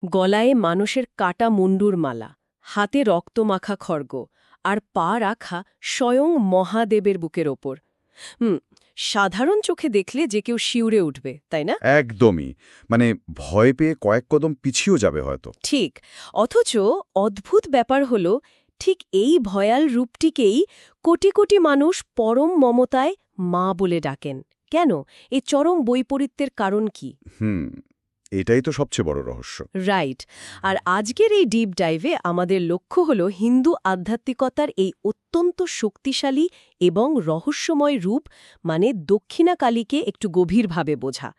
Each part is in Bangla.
গলায় মানুষের কাটা মুন্ডুর মালা, হাতে রক্তমাখা খড়গ, আর পা রাখা স্বয়ং মহাদেবের বুকের ওপর। হুম, সাধারণ চোখে দেখলে যে কেউ শিউরে উঠবে, তাই না? একদমই। মানে ভয় পেয়ে কয়েক কদম পিছিয়েও যাবে হয়তো। ঠিক। অথচ অদ্ভুত ব্যাপার হলো, ঠিক এই ভয়াল রূপটিকেই কোটি কোটি মানুষ পরম মমতায় মা বলে ডাকেন। কেন? এই চরম বৈপরীত্যের কারণ কি? হুম, এটাই তো সবচেয়ে বড় রহস্য। রাইট। আর আজকের এই ডিপ ডাইভে আমাদের লক্ষ্য হল হিন্দু আধ্যাত্মিকতার এই অত্যন্ত শক্তিশালী এবং রহস্যময় রূপ, মানে দক্ষিণাকালীকে একটু গভীরভাবে বোঝা।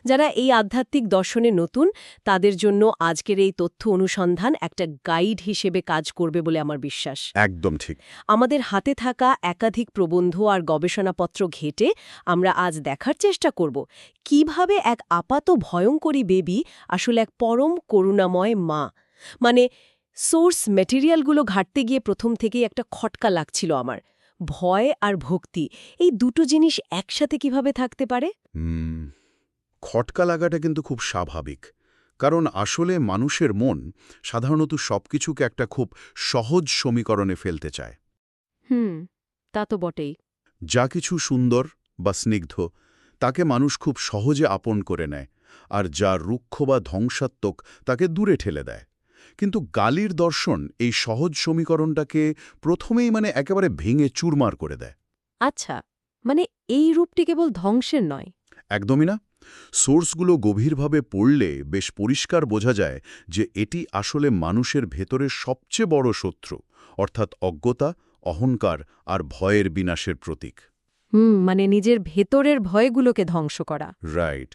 যারা এই আধ্যাত্মিক দর্শনে নতুন, তাদের জন্য আজকের এই তথ্য অনুসন্ধান একটা গাইড হিসেবে কাজ করবে বলে আমার বিশ্বাস। একদম ঠিক। আমাদের হাতে থাকা একাধিক প্রবন্ধ আর গবেষণাপত্র ঘেঁটে আমরা আজ দেখার চেষ্টা করব কিভাবে এক আপাত ভয়ঙ্করী বেবি আসলে এক পরম করুণাময় মা। মানে সোর্স ম্যাটেরিয়ালগুলো ঘাটতে গিয়ে প্রথম থেকেই একটা খটকা লাগছিল আমার। ভয় আর ভক্তি, এই দুটো জিনিস একসাথে কিভাবে থাকতে পারে? হুম, খটকা লাগাটা কিন্তু খুব স্বাভাবিক। কারণ আসলে মানুষের মন সাধারণত সবকিছুকে একটা খুব সহজ সমীকরণে ফেলতে চায়। হুম, তা তো বটেই। যা কিছু সুন্দর বা স্নিগ্ধ তাকে মানুষ খুব সহজে আপন করে নেয়, আর যা রুক্ষ বা ধ্বংসাত্মক তাকে দূরে ঠেলে দেয়। কিন্তু গালির দর্শন এই সহজ সমীকরণটাকে প্রথমেই একেবারে ভেঙে চুরমার করে দেয়। আচ্ছা, মানে এই রূপটি কেবল ধ্বংসের নয়। একদমই না। সোর্সগুলো গভীরভাবে পড়লে বেশ পরিষ্কার বোঝা যায় যে এটি আসলে মানুষের ভেতরের সবচেয়ে বড় শত্রু, অর্থাৎ অজ্ঞতা, অহংকার আর ভয়ের বিনাশের প্রতীক। মানে নিজের ভেতরের ভয়গুলোকে ধ্বংস করা। রাইট।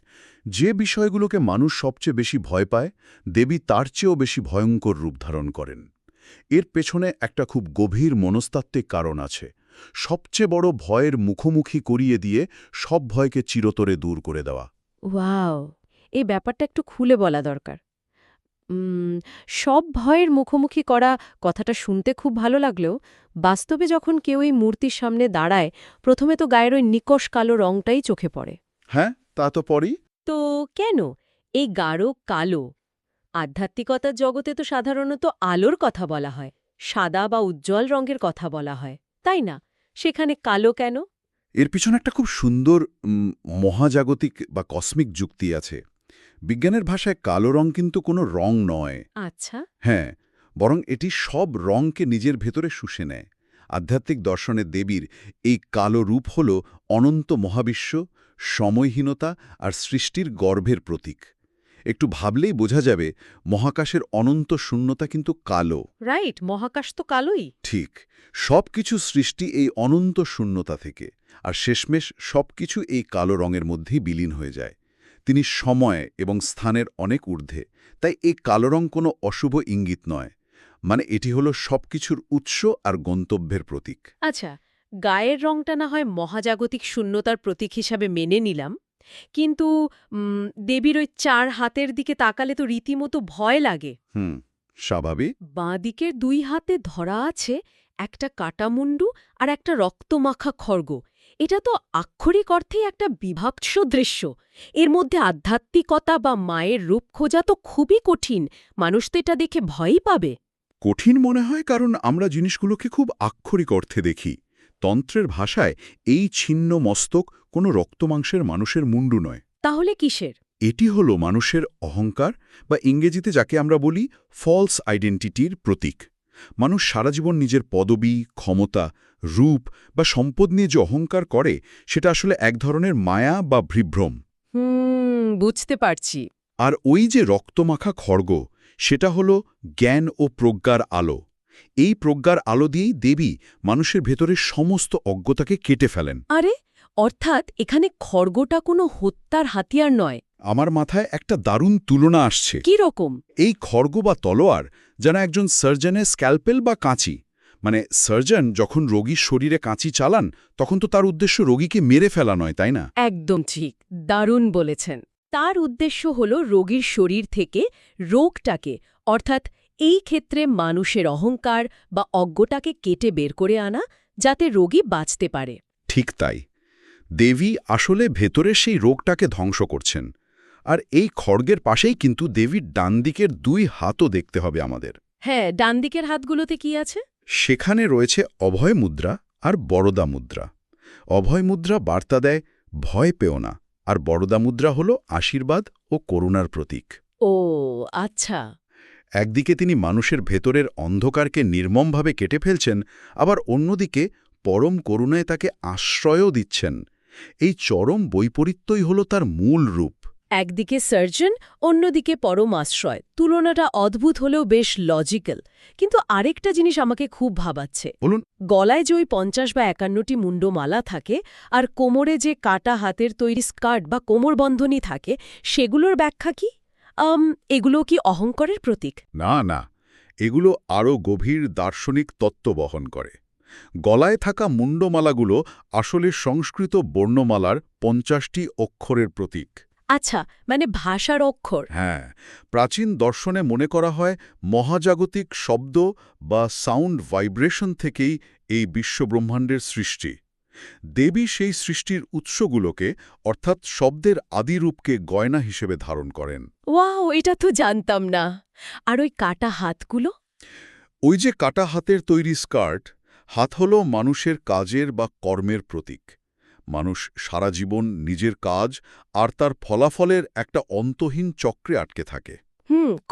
যে বিষয়গুলোকে মানুষ সবচেয়ে বেশি ভয় পায়, দেবী তার চেয়েও বেশি ভয়ঙ্কর রূপ ধারণ করেন। এর পেছনে একটা খুব গভীর মনস্তাত্ত্বিক কারণ আছে। সবচেয়ে বড় ভয়ের মুখোমুখি করিয়ে দিয়ে সব ভয়কে চিরতরে দূর করে দেওয়া। ওয়াও! এই ব্যাপারটা একটু খুলে বলা দরকার। সব ভয়ের মুখোমুখি করা কথাটা শুনতে খুব ভালো লাগলেও বাস্তবে যখন কেউ এই মূর্তির সামনে দাঁড়ায়, প্রথমে তো গায়ের ওই নিকষ কালো রংটাই চোখে পড়ে। হ্যাঁ, তা তো পরেই। তো কেন এই গাঢ় কালো? আধ্যাত্মিকতার জগতে তো সাধারণত আলোর কথা বলা হয়, সাদা বা উজ্জ্বল রঙের কথা বলা হয়, তাই না? সেখানে কালো কেন? এর পিছনে একটা খুব সুন্দর মহাজাগতিক বা কসমিক যুক্তি আছে। বিজ্ঞানের ভাষায় কালো রং কিন্তু কোনো রং নয়। আচ্ছা। হ্যাঁ, বরং এটি সব রঙকে নিজের ভেতরে শুষে নেয়। আধ্যাত্মিক দর্শনে দেবীর এই কালো রূপ হল অনন্ত মহাবিশ্ব, সময়হীনতা আর সৃষ্টির গর্ভের প্রতীক। একটু ভাবলেই বোঝা যাবে মহাকাশের অনন্ত শূন্যতা কিন্তু কালো। রাইট, মহাকাশ তো কালোই। ঠিক, সবকিছু সৃষ্টি এই অনন্ত শূন্যতা থেকে, আর শেষমেশ সবকিছু এই কালো রঙের মধ্যেই বিলীন হয়ে যায়। তিনি সময় এবং স্থানের অনেক ঊর্ধ্বে, তাই এই কালো রং কোনো অশুভ ইঙ্গিত নয়। এটি হলো সবকিছুর উৎস আর গন্তব্যের প্রতীক। আচ্ছা, গায়ের রংটা না হয় মহাজাগতিক শূন্যতার প্রতীক হিসাবে মেনে নিলাম, কিন্তু দেবীর ওই ৪ হাতের দিকে তাকালে তো রীতিমতো ভয় লাগে। স্বাভাবিক। বাঁ দিকের ২ হাতে ধরা আছে একটা কাটামুন্ডু আর একটা রক্তমাখা খড়গ। এটা তো আক্ষরিক অর্থেই একটা বিভৎস দৃশ্য। এর মধ্যে আধ্যাত্মিকতা বা মায়ের রূপ খোঁজা তো খুবই কঠিন। মানুষ তো এটা দেখে ভয়ই পাবে। কঠিন মনে হয় কারণ আমরা জিনিসগুলোকে খুব আক্ষরিক অর্থে দেখি। তন্ত্রের ভাষায় এই ছিন্ন মস্তক কোনো রক্তমাংসের মানুষের মুন্ডু নয়। তাহলে কিসের? এটি হলো মানুষের অহংকার, বা ইংরেজিতে যাকে আমরা বলি ফলস আইডেন্টিটির প্রতীক। মানুষ সারা জীবন নিজের পদবি, ক্ষমতা, রূপ বা সম্পদ নিয়ে যে অহংকার করে, সেটা আসলে এক ধরনের মায়া বা বিভ্রম। বুঝতে পারছি। আর ওই যে রক্তমাখা খড়গ, সেটা হলো জ্ঞান ও প্রজ্ঞার আলো। এই প্রজ্ঞার আলো দিয়েই দেবী মানুষের ভেতরের সমস্ত অজ্ঞতাকে কেটে ফেলেন। আরে, অর্থাৎ এখানে খড়গটা কোনো হত্যার হাতিয়ার নয়। আমার মাথায় একটা দারুণ তুলনা আসছে। কি রকম? এই খড়গ বা তলোয়ার যেন একজন সার্জনের স্ক্যালপেল বা কাঁচি। সার্জন যখন রোগীর শরীরে কাঁচি চালান, তখন তো তার উদ্দেশ্য রোগীকে মেরে ফেলা নয়, তাই না? একদম ঠিক, দারুণ বলেছেন। তার উদ্দেশ্য হল রোগীর শরীর থেকে রোগটাকে, অর্থাৎ এই ক্ষেত্রে মানুষের অহংকার বা অজ্ঞতাকে কেটে বের করে আনা, যাতে রোগী বাঁচতে পারে। ঠিক তাই। দেবী আসলে ভেতরে সেই রোগটাকে ধ্বংস করছেন। আর এই খড়গের পাশেই কিন্তু দেবীর ডান দিকের 2 হাতও দেখতে হবে আমাদের। হ্যাঁ, ডান দিকের হাতগুলোতে কি আছে? সেখানে রয়েছে অভয় মুদ্রা আর বরদা মুদ্রা। অভয় মুদ্রা বার্তা দেয় ভয় পেও না, আর বরদা মুদ্রা হল আশীর্বাদ ও করুণার প্রতীক। ও আচ্ছা। একদিকে তিনি মানুষের ভেতরের অন্ধকারকে নির্মমভাবে কেটে ফেলছেন, আবার অন্যদিকে পরম করুণায় তাকে আশ্রয়ও দিচ্ছেন। এই চরম বৈপরীত্যই হল তার মূল রূপ। একদিকে সার্জন, অন্যদিকে পরম আশ্রয়। তুলনাটা অদ্ভুত হলেও বেশ লজিক্যাল। কিন্তু আরেকটা জিনিস আমাকে খুব ভাবাচ্ছে। বলুন। গলায় যে ওই 50 বা 51টি মুন্ডমালা থাকে আর কোমরে যে কাটা হাতের তৈরি স্কার্ট বা কোমরবন্ধনী থাকে, সেগুলোর ব্যাখ্যা কি? এগুলো কি অহংকারের প্রতীক? না না, এগুলো আরও গভীর দার্শনিক তত্ত্ব বহন করে। গলায় থাকা মুন্ডমালাগুলো আসলে সংস্কৃত বর্ণমালার 50টি অক্ষরের প্রতীক। আচ্ছা, মানে ভাষার অক্ষর। হ্যাঁ, প্রাচীন দর্শনে মনে করা হয় মহাজাগতিক শব্দ বা সাউন্ড ভাইব্রেশন থেকেই এই বিশ্বব্রহ্মাণ্ডের সৃষ্টি। দেবী সেই সৃষ্টির উৎসগুলোকে, অর্থাৎ শব্দের আদিরূপকে গয়না হিসেবে ধারণ করেন। ওয়াও, এটা তো জানতাম না। আর ওই কাটা হাতগুলো? ওই যে কাটা হাতের তৈরি স্কার্ট, হাত হল মানুষের কাজের বা কর্মের প্রতীক। মানুষ সারা জীবন নিজের কাজ আর তার ফলাফলের একটা অন্তহীন চক্রে আটকে থাকে।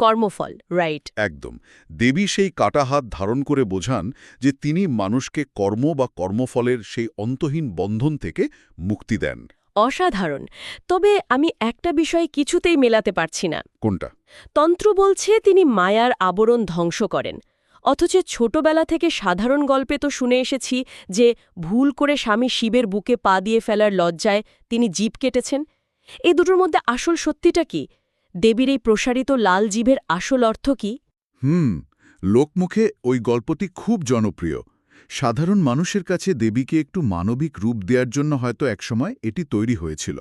কর্মফল, রাইট। একদম। দেবী সেই কাটা হাত ধারণ করে বোঝান যে তিনি মানুষকে কর্ম বা কর্মফলের সেই অন্তহীন বন্ধন থেকে মুক্তি দেন। অসাধারণ। তবে আমি একটা বিষয় কিছুতেই মেলাতে পারছি না। কোনটা? তন্ত্র বলছে তিনি মায়ার আবরণ ধ্বংস করেন, অথচ ছোটবেলা থেকে সাধারণ গল্পে তো শুনে এসেছি যে ভুল করে স্বামী শিবের বুকে পা দিয়ে ফেলার লজ্জায় তিনি জিভ কেটেছেন। এই দুটোর মধ্যে আসল সত্যিটা কি? দেবীর এই প্রসারিত লাল জিভের আসল অর্থ কি? লোকমুখে ওই গল্পটি খুব জনপ্রিয়। সাধারণ মানুষের কাছে দেবীকে একটু মানবিক রূপ দেওয়ার জন্য হয়তো একসময় এটি তৈরি হয়েছিল,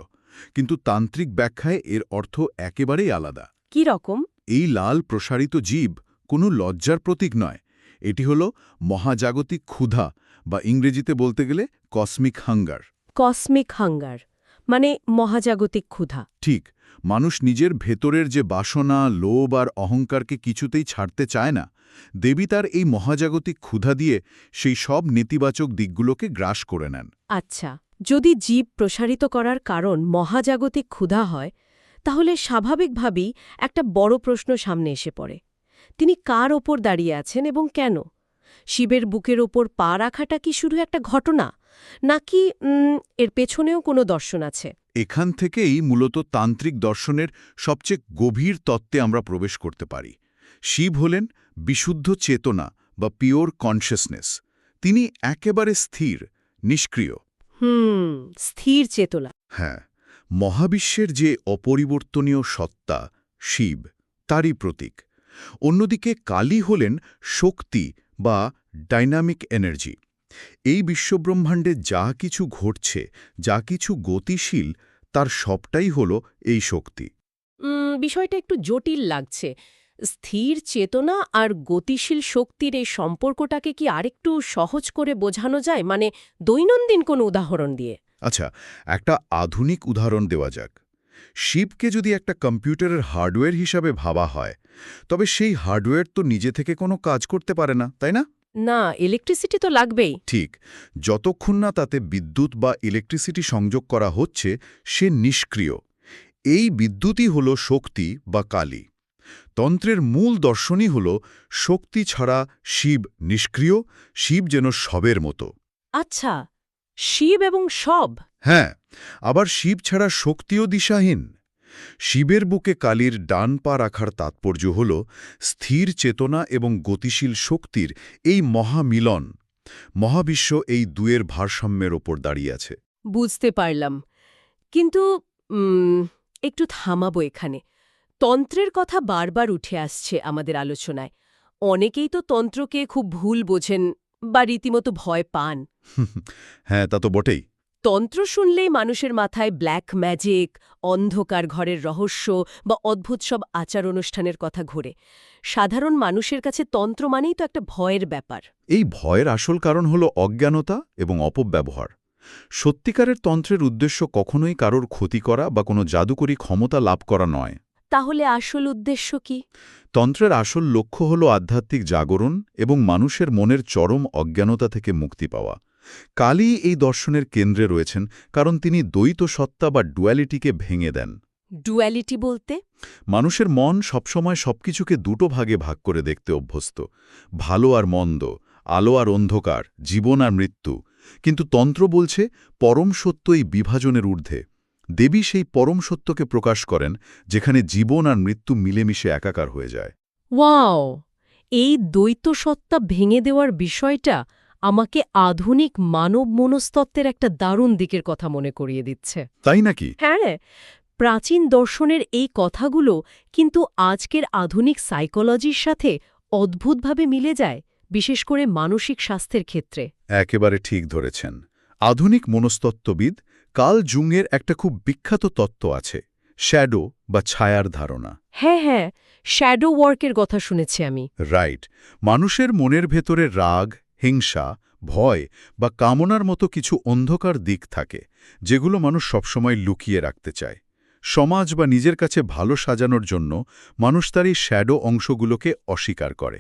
কিন্তু তান্ত্রিক ব্যাখ্যায় এর অর্থ একেবারেই আলাদা। কি রকম? এই লাল প্রসারিত জীব কোনো লজ্জার প্রতীক নয়। এটি হল মহাজাগতিক ক্ষুধা, বা ইংরেজিতে বলতে গেলে কসমিক হাঙ্গার। কসমিক হাঙ্গার মানে মহাজাগতিক ক্ষুধা। ঠিক। মানুষ নিজের ভেতরের যে বাসনা, লোভ আর অহংকারকে কিছুতেই ছাড়তে চায় না। দেবী তার এই মহাজাগতিক ক্ষুধা দিয়ে সেই সব নেতিবাচক দিকগুলোকে গ্রাস করে নেন। আচ্ছা, যদি জীব প্রসারিত করার কারণ মহাজাগতিক ক্ষুধা হয়, তাহলে স্বাভাবিকভাবেই একটা বড় প্রশ্ন সামনে এসে পড়ে। তিনি কার ওপর দাঁড়িয়ে আছেন এবং কেন? শিবের বুকের ওপর পা রাখাটা কি শুধু একটা ঘটনা, নাকি এর পেছনেও কোনো দর্শন আছে? এখান থেকেই মূলত তান্ত্রিক দর্শনের সবচেয়ে গভীর তত্ত্বে আমরা প্রবেশ করতে পারি। শিব হলেন বিশুদ্ধ চেতনা বা পিওর কনশাসনেস। তিনি একেবারে স্থির, নিষ্ক্রিয়। স্থির চেতনা। হ্যাঁ, মহাবিশ্বের যে অপরিবর্তনীয় সত্তা শিব, তারই প্রতীক। অন্যদিকে কালী হলেন শক্তি বা ডাইনামিক এনার্জি। এই বিশ্বব্রহ্মাণ্ডে যা কিছু ঘটছে, যা কিছু গতিশীল, তার সবটাই হল এই শক্তি। বিষয়টা একটু জটিল লাগছে। স্থির চেতনা আর গতিশীল শক্তির এই সম্পর্কটাকে কি আরেকটু সহজ করে বোঝানো যায়, মানে দৈনন্দিন কোনো উদাহরণ দিয়ে? আচ্ছা, একটা আধুনিক উদাহরণ দেওয়া যাক। শিবকে যদি একটা কম্পিউটারের হার্ডওয়্যার হিসাবে ভাবা হয়, তবে সেই হার্ডওয়্যার তো নিজে থেকে কোনো কাজ করতে পারে না, তাই না? না, ইলেকট্রিসিটি তো লাগবেই। ঠিক। যতক্ষণ না তাতে বিদ্যুৎ বা ইলেকট্রিসিটি সংযোগ করা হচ্ছে, সে নিষ্ক্রিয়। এই বিদ্যুৎই হল শক্তি বা কালী। তন্ত্রের মূল দর্শনই হল শক্তি ছাড়া শিব নিষ্ক্রিয়, শিব যেন শবের মতো। আচ্ছা, শিব এবং শব। হ্যাঁ, আবার শিব ছাড়া শক্তিও দিশাহীন। শিবের বুকে কালীর ডান পা রাখার তাৎপর্য হল স্থির চেতনা এবং গতিশীল শক্তির এই মহামিলন। মহাবিশ্ব এই দুয়ের ভারসাম্যের ওপর দাঁড়িয়ে আছে। বুঝতে পারলাম। কিন্তু একটু থামাবো এখানে। তন্ত্রের কথা বারবার উঠে আসছে আমাদের আলোচনায়। অনেকেই তো তন্ত্রকে খুব ভুল বোঝেন বা রীতিমতো ভয় পান। হ্যাঁ, তা তো বটেই। তন্ত্র শুনলেই মানুষের মাথায় ব্ল্যাক ম্যাজিক, অন্ধকার ঘরের রহস্য বা অদ্ভুত সব আচার অনুষ্ঠানের কথা ঘোরে। সাধারণ মানুষের কাছে তন্ত্র মানেই তো একটা ভয়ের ব্যাপার। এই ভয়ের আসল কারণ হল অজ্ঞানতা এবং অপব্যবহার। সত্যিকারের তন্ত্রের উদ্দেশ্য কখনোই কারোর ক্ষতি করা বা কোনো জাদুকরী ক্ষমতা লাভ করা নয়। তাহলে আসল উদ্দেশ্য কি? তন্ত্রের আসল লক্ষ্য হল আধ্যাত্মিক জাগরণ এবং মানুষের মনের চরম অজ্ঞানতা থেকে মুক্তি পাওয়া। কালী এই দর্শনের কেন্দ্রে রয়েছেন, কারণ তিনি দ্বৈত সত্তা বা ডুয়ালিটিকে ভেঙে দেন। ডুয়ালিটি বলতে? মানুষের মন সবসময় সবকিছুকে দুটো ভাগে ভাগ করে দেখতে অভ্যস্ত, ভালো আর মন্দ, আলো আর অন্ধকার, জীবন আর মৃত্যু। কিন্তু তন্ত্র বলছে পরম সত্য এই বিভাজনের ঊর্ধ্বে। দেবী সেই পরম সত্যকে প্রকাশ করেন, যেখানে জীবন আর মৃত্যু মিলেমিশে একাকার হয়ে যায়। ওয়াও! এই দ্বৈত সত্তা ভেঙে দেওয়ার বিষয়টা আমাকে আধুনিক মানব মনস্তত্ত্বের একটা দারুণ দিকের কথা মনে করিয়ে দিচ্ছে। তাই নাকি? হ্যাঁ, প্রাচীন দর্শনের এই কথাগুলো কিন্তু আজকের আধুনিক সাইকোলজির সাথে অদ্ভুতভাবে মিলে যায়, বিশেষ করে মানসিক স্বাস্থ্যের ক্ষেত্রে। একেবারে ঠিক ধরেছেন। আধুনিক মনস্তত্ত্ববিদ কার্ল জুংয়ের একটা খুব বিখ্যাত তত্ত্ব আছে, শ্যাডো বা ছায়ার ধারণা। হ্যাঁ, শ্যাডো ওয়ার্কের কথা শুনেছি আমি। রাইট। মানুষের মনের ভেতরে রাগ, হিংসা, ভয় বা কামনার মতো কিছু অন্ধকার দিক থাকে, যেগুলো মানুষ সবসময় লুকিয়ে রাখতে চায়। সমাজ বা নিজের কাছে ভালো সাজানোর জন্য মানুষ তার এই শ্যাডো অংশগুলোকে অস্বীকার করে।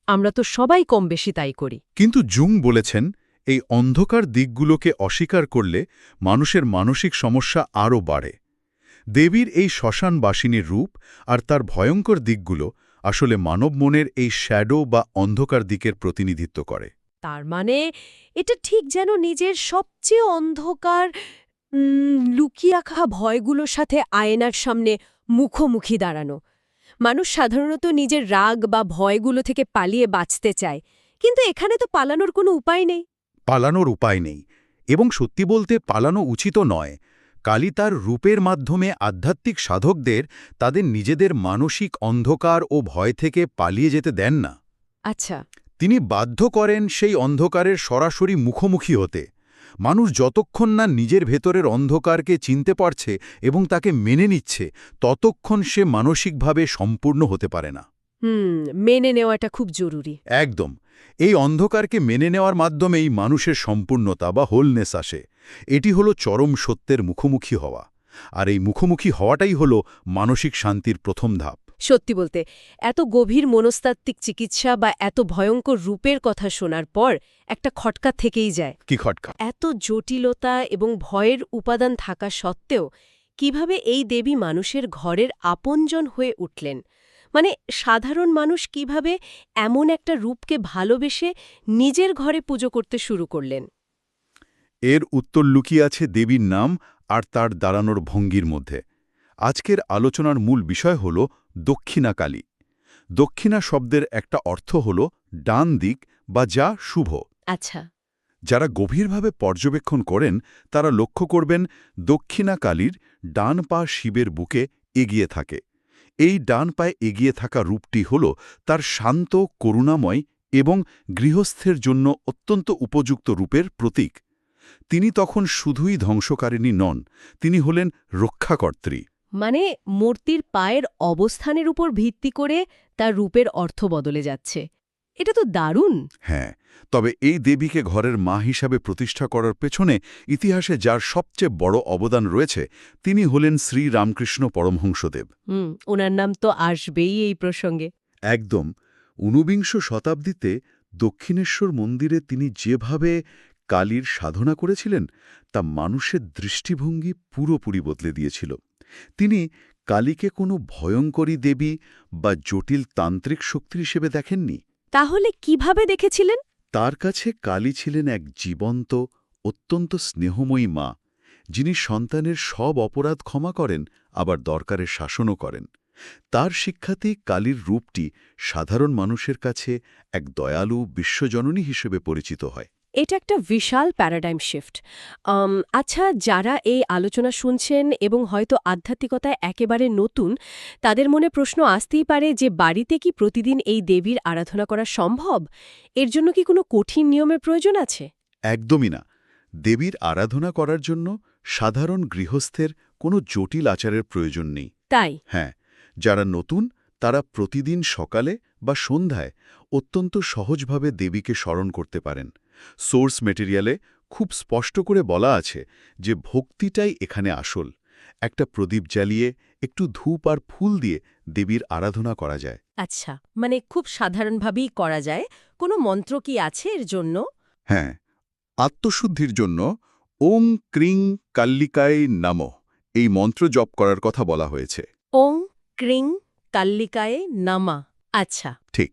আমরা তো সবাই কম বেশি তাই করি। কিন্তু জুং বলেছেন, এই অন্ধকার দিকগুলোকে অস্বীকার করলে মানুষের মানসিক সমস্যা আরও বাড়ে। দেবীর এই শ্মশানবাসিনীর রূপ আর তার ভয়ঙ্কর দিকগুলো আসলে মানব মনের এই শ্যাডো বা অন্ধকার দিকের প্রতিনিধিত্ব করে। তার মানে এটা ঠিক যেন নিজের সবচেয়ে অন্ধকার লুকিয়ে রাখা ভয়গুলোর সাথে আয়নার সামনে মুখোমুখি দাঁড়ানো। মানুষ সাধারণত নিজের রাগ বা ভয়গুলো থেকে পালিয়ে বাঁচতে চায়, কিন্তু এখানে তো পালানোর কোনো উপায় নেই। পালানোর উপায় নেই, এবং সত্যি বলতে পালানো উচিতও নয়। কালী তার রূপের মাধ্যমে আধ্যাত্মিক সাধকদের তাদের নিজেদের মানসিক অন্ধকার ও ভয় থেকে পালিয়ে যেতে দেন না। আচ্ছা। তিনি বাধ্য করেন সেই অন্ধকারের সরাসরি মুখোমুখি হতে। মানুষ যতক্ষণ না নিজের ভেতরের অন্ধকারকে চিনতে পারছে এবং তাকে মেনে নিচ্ছে, ততক্ষণ সে মানসিকভাবে সম্পূর্ণ হতে পারে না। মেনে নেওয়াটা খুব জরুরি। একদম। এই অন্ধকারকে মেনে নেওয়ার মাধ্যমেই মানুষের সম্পূর্ণতা বা হোলনেস আসে। এটি হলো চরম সত্যের মুখোমুখি হওয়া। আর এই মুখোমুখি হওয়াটাই হলো মানসিক শান্তির প্রথম ধাপ। সত্যি বলতে, এত গভীর মনস্তাত্ত্বিক চিকিৎসা বা এত ভয়ঙ্কর রূপের কথা শোনার পর একটা খটকা থেকেই যায়। কি খটকা? এত জটিলতা এবং ভয়ের উপাদান থাকা সত্ত্বেও কিভাবে এই দেবী মানুষের ঘরের আপনজন হয়ে উঠলেন? মানে সাধারণ মানুষ কিভাবে এমন একটা রূপকে ভালোবেসে নিজের ঘরে পুজো করতে শুরু করলেন? এর উত্তর লুকিয়ে আছে দেবীর নাম আর তার দাঁড়ানোর ভঙ্গির মধ্যে। আজকের আলোচনার মূল বিষয় হল দক্ষিণা কালী। দক্ষিণা শব্দের একটা অর্থ হল ডান দিক বা যা শুভ। আচ্ছা। যারা গভীরভাবে পর্যবেক্ষণ করেন তারা লক্ষ্য করবেন দক্ষিণা কালীর ডান পা শিবের বুকে এগিয়ে থাকে। এই ডান পায়ে এগিয়ে থাকা রূপটি হল তার শান্ত, করুণাময় এবং গৃহস্থের জন্য অত্যন্ত উপযুক্ত রূপের প্রতীক। তিনি তখন শুধুই ধ্বংসকারিণী নন, তিনি হলেন রক্ষাকর্ত্রী। মানে মূর্তির পায়ের অবস্থানের উপর ভিত্তি করে তার রূপের অর্থ বদলে যাচ্ছে। এটা তো দারুণ। হ্যাঁ, তবে এই দেবীকে ঘরের মা হিসাবে প্রতিষ্ঠা করার পেছনে ইতিহাসে যার সবচেয়ে বড় অবদান রয়েছে, তিনি হলেন শ্রী রামকৃষ্ণ পরমহংসদেব। ওনার নাম তো আসবেই এই প্রসঙ্গে। একদম। ১৯বিংশ শতাব্দীতে দক্ষিণেশ্বর মন্দিরে তিনি যেভাবে কালীর সাধনা করেছিলেন, তা মানুষের দৃষ্টিভঙ্গি পুরোপুরি বদলে দিয়েছিল। তিনি কালীকে কোনো ভয়ঙ্করী দেবী বা জটিল তান্ত্রিক শক্তি হিসেবে দেখেননি। তাহলে কিভাবে দেখেছিলেন? তার কাছে কালী ছিলেন এক জীবন্ত, অত্যন্ত স্নেহময়ী মা, যিনি সন্তানের সব অপরাধ ক্ষমা করেন, আবার দরকারের শাসনও করেন। তার শিক্ষাতেই কালীর রূপটি সাধারণ মানুষের কাছে এক দয়ালু বিশ্বজননী হিসেবে পরিচিত হয়। এটা একটা বিশাল প্যারাডাইম শিফট। আচ্ছা, যারা এই আলোচনা শুনছেন এবং হয়তো আধ্যাত্মিকতায় একেবারে নতুন, তাদের মনে প্রশ্ন আসতেই পারে যে বাড়িতে কি প্রতিদিন এই দেবীর আরাধনা করা সম্ভব? এর জন্য কি কোনো কঠিন নিয়মের প্রয়োজন আছে? একদমই না। দেবীর আরাধনা করার জন্য সাধারণ গৃহস্থের কোনো জটিল আচারের প্রয়োজন নেই। তাই? হ্যাঁ, যারা নতুন তারা প্রতিদিন সকালে বা সন্ধ্যায় অত্যন্ত সহজভাবে দেবীকে স্মরণ করতে পারেন। সোর্স মেটেরিয়ালে খুব স্পষ্ট করে বলা আছে যে ভক্তিটাই এখানে আসল। একটা প্রদীপ জ্বালিয়ে একটু ধূপ আর ফুল দিয়ে দেবীর আরাধনা করা যায়। আচ্ছা, মানে খুব সাধারণভাবেই করা যায়। কোনো মন্ত্র কি আছে এর জন্য? হ্যাঁ, আত্মশুদ্ধির জন্য ওং ক্রিং কাল্লিকায় নমঃ এই মন্ত্র জপ করার কথা বলা হয়েছে। ওং ক্রিং কাল্লিকায়ে নামা। আচ্ছা। ঠিক,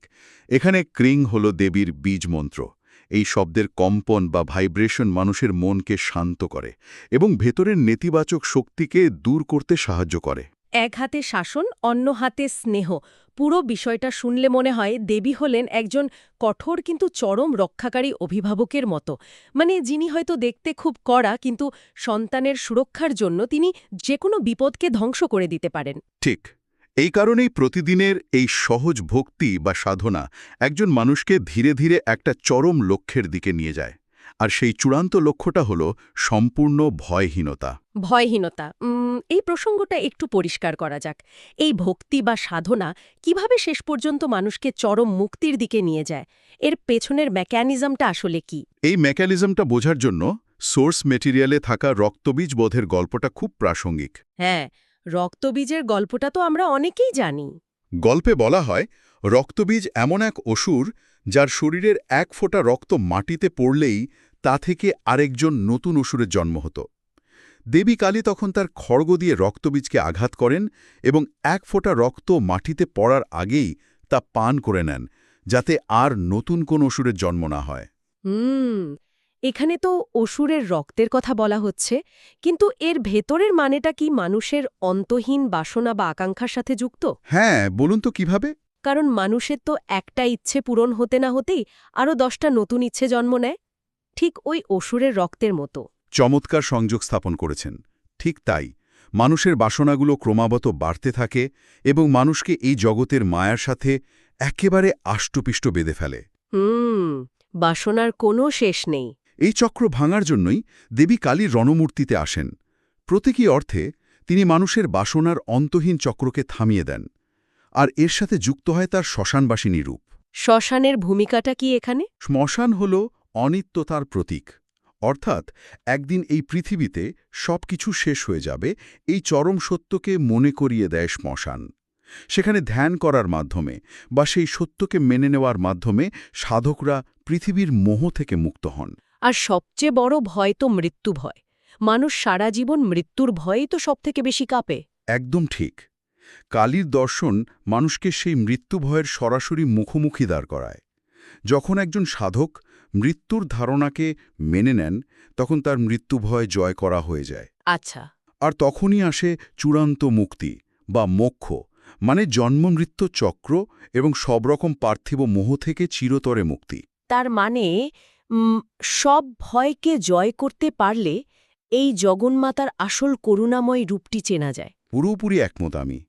এখানে ক্রিং হল দেবীর বীজ মন্ত্র। এই শব্দের কম্পন বা ভাইব্রেশন মানুষের মনকে শান্ত করে এবং ভেতরের নেতিবাচক শক্তিকে দূর করতে সাহায্য করে। এক হাতে শাসন, অন্য হাতে স্নেহ। পুরো বিষয়টা শুনলে মনে হয় দেবী হলেন একজন কঠোর কিন্তু চরম রক্ষাকারী অভিভাবকের মতো। মানে যিনি হয়তো দেখতে খুব কড়া, কিন্তু সন্তানের সুরক্ষার জন্য তিনি যে কোনো বিপদকে ধ্বংস করে দিতে পারেন। ঠিক, এই কারণেই প্রতিদিনের এই সহজ ভক্তি বা সাধনা একজন মানুষকে ধীরে ধীরে একটা চরম লক্ষ্যের দিকে নিয়ে যায়। আর সেই চূড়ান্ত লক্ষ্যটা হল সম্পূর্ণ ভয়হীনতা। ভয়হীনতা, এই প্রসঙ্গটা একটু পরিষ্কার করা যাক। এই ভক্তি বা সাধনা কিভাবে শেষ পর্যন্ত মানুষকে চরম মুক্তির দিকে নিয়ে যায়? এর পেছনের মেকানিজমটা আসলে কি? এই মেকানিজমটা বোঝার জন্য সোর্স মেটেরিয়ালে থাকা রক্তবীজ বোধের গল্পটা খুব প্রাসঙ্গিক। হ্যাঁ, রক্তবীজের গল্পটা তো আমরা অনেকেই জানি। গল্পে বলা হয় রক্তবীজ এমন এক অসুর যার শরীরের এক ফোঁটা রক্ত মাটিতে পড়লেই তা থেকে আরেকজন নতুন অসুরের জন্ম হতো। দেবী কালী তখন তার খড়গ দিয়ে রক্তবীজকে আঘাত করেন এবং এক ফোঁটা রক্ত মাটিতে পড়ার আগেই তা পান করে নেন, যাতে আর নতুন কোন অসুরের জন্ম না হয়। হুম, এখানে তো অসুরের রক্তের কথা বলা হচ্ছে, কিন্তু এর ভেতরের মানেটা কি মানুষের অন্তহীন বাসনা বা আকাঙ্ক্ষার সাথে যুক্ত? হ্যাঁ, বলুন তো কিভাবে? কারণ মানুষের তো একটা ইচ্ছে পূরণ হতে না হতেই আরও 10টা নতুন ইচ্ছে জন্ম নেয়, ঠিক ওই অসুরের রক্তের মতো। চমৎকার সংযোগ স্থাপন করেছেন। ঠিক তাই, মানুষের বাসনাগুলো ক্রমাগত বাড়তে থাকে এবং মানুষকে এই জগতের মায়ার সাথে একেবারে আষ্টপিষ্ট বেঁধে ফেলে। বাসনার কোনো শেষ নেই। এই চক্র ভাঙার জন্যই দেবী কালীর রণমূর্তিতে আসেন। প্রতীকী অর্থে তিনি মানুষের বাসনার অন্তহীন চক্রকে থামিয়ে দেন। আর এর সাথে যুক্ত হয় তার শ্মশানবাসিনী রূপ। শ্মশানের ভূমিকাটা কি এখানে? শ্মশান হল অনিত্যতার প্রতীক। অর্থাৎ একদিন এই পৃথিবীতে সবকিছু শেষ হয়ে যাবে, এই চরম সত্যকে মনে করিয়ে দেয় শ্মশান। সেখানে ধ্যান করার মাধ্যমে বা সেই সত্যকে মেনে নেওয়ার মাধ্যমে সাধকরা পৃথিবীর মোহ থেকে মুক্ত হন। আর সবচেয়ে বড় ভয় তো মৃত্যু ভয়। মানুষ সারা জীবন মৃত্যুর ভয়েই তো সবথেকে বেশি কাঁপে। একদম ঠিক। কালীর দর্শন মানুষকে সেই মৃত্যু ভয়ের সরাসরি মুখোমুখি দাঁড় করায়। যখন একজন সাধক মৃত্যুর ধারণাকে মেনে নেন, তখন তার মৃত্যু ভয় জয় করা হয়ে যায়। আচ্ছা। আর তখনই আসে চূড়ান্ত মুক্তি বা মোক্ষ, মানে জন্মমৃত্যু চক্র এবং সব রকম পার্থিব মোহ থেকে চিরতরে মুক্তি। তার মানে সব ভয়কে জয় করতে পারলে এই জগন্মাতার আসল করুণাময় রূপটি চেনা যায়। পুরোপুরি একমত আমি।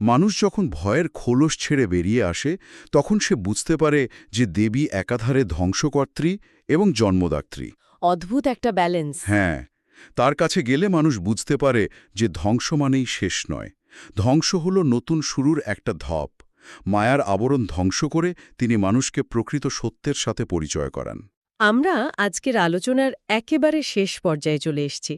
মানুষ যখন ভয়ের খোলস ছেড়ে বেরিয়ে আসে, তখন সে বুঝতে পারে যে দেবী একাধারে ধ্বংসকর্ত্রী এবং জন্মদাত্রী। অদ্ভুত একটা ব্যালেন্স। হ্যাঁ, তার কাছে গেলে মানুষ বুঝতে পারে যে ধ্বংস মানেই শেষ নয়। ধ্বংস হল নতুন শুরুর একটা ধাপ। মায়ার আবরণ ধ্বংস করে তিনি মানুষকে প্রকৃত সত্যের সাথে পরিচয় করান। আমরা আজকের আলোচনার একেবারে শেষ পর্যায়ে চলে এসেছি।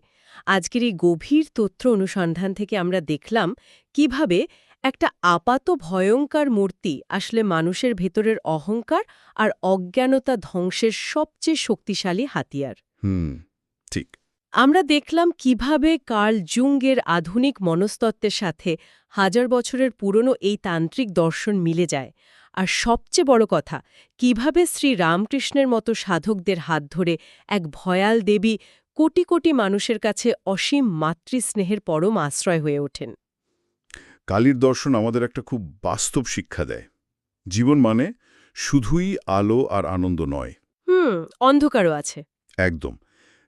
আজকের এই গভীর তথ্য অনুসন্ধান থেকে আমরা দেখলাম কিভাবে একটা আপাত ভয়ঙ্কর মূর্তি আসলে মানুষের ভেতরের অহংকার আর অজ্ঞানতা ধ্বংসের সবচেয়ে শক্তিশালী হাতিয়ার। ঠিক। আমরা দেখলাম কিভাবে কার্ল জুংয়ের আধুনিক মনস্তত্ত্বের সাথে হাজার বছরের পুরনো এই তান্ত্রিক দর্শন মিলে যায়। আর সবচেয়ে বড় কথা, কিভাবে শ্রী রামকৃষ্ণের মতো সাধকদের হাত ধরে এক ভয়াল দেবী কোটি কোটি মানুষের কাছে অসীম মাতৃস্নেহের পরম আশ্রয় হয়ে ওঠেন। কালীর দর্শন আমাদের একটা খুব বাস্তব শিক্ষা দেয়। জীবন মানে শুধুই আলো আর আনন্দ নয়। অন্ধকারও আছে। একদম।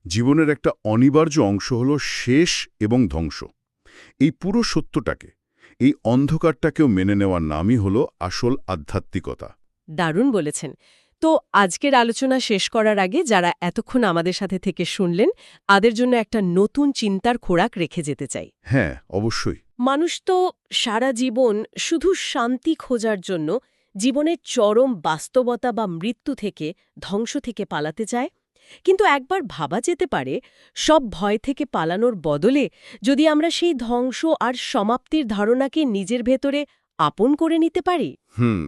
জীবনের একটা অনিবার্য অংশ হল শেষ এবং ধ্বংস। এই পুরো সত্যটাকে, এই অন্ধকারটাকেও মেনে নেওয়ার নামই হল আসল আধ্যাত্মিকতা। দারুণ বলেছেন। তো আজকের আলোচনা শেষ করার আগে যারা এতক্ষণ আমাদের সাথে থেকে শুনলেন, তাদের জন্য একটা নতুন চিন্তার খোরাক রেখে যেতে চাই। হ্যাঁ, অবশ্যই। মানুষ তো সারা জীবন শুধু শান্তি খোঁজার জন্য জীবনের চরম বাস্তবতা বা মৃত্যু থেকে, ধ্বংস থেকে পালাতে চায়। কিন্তু একবার ভাবা যেতে পারে, সব ভয় থেকে পালানোর বদলে যদি আমরা সেই ধ্বংস আর সমাপ্তির ধারণাকে নিজের ভেতরে আপন করে নিতে পারি,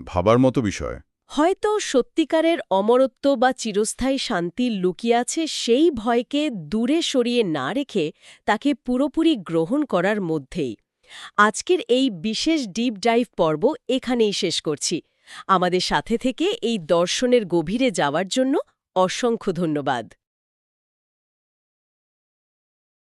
ভাবার মতো বিষয়। হয়তো সত্যিকারের অমরত্ব বা চিরস্থায়ী শান্তি লুকিয়ে আছে সেই ভয়কে দূরে সরিয়ে না রেখে তাকে পুরোপুরি গ্রহণ করার মধ্যেই। আজকের এই বিশেষ ডিপ ডাইভ পর্ব এখানেই শেষ করছি। আমাদের সাথে থেকে এই দর্শনের গভীরে যাওয়ার জন্য অসংখ্য ধন্যবাদ।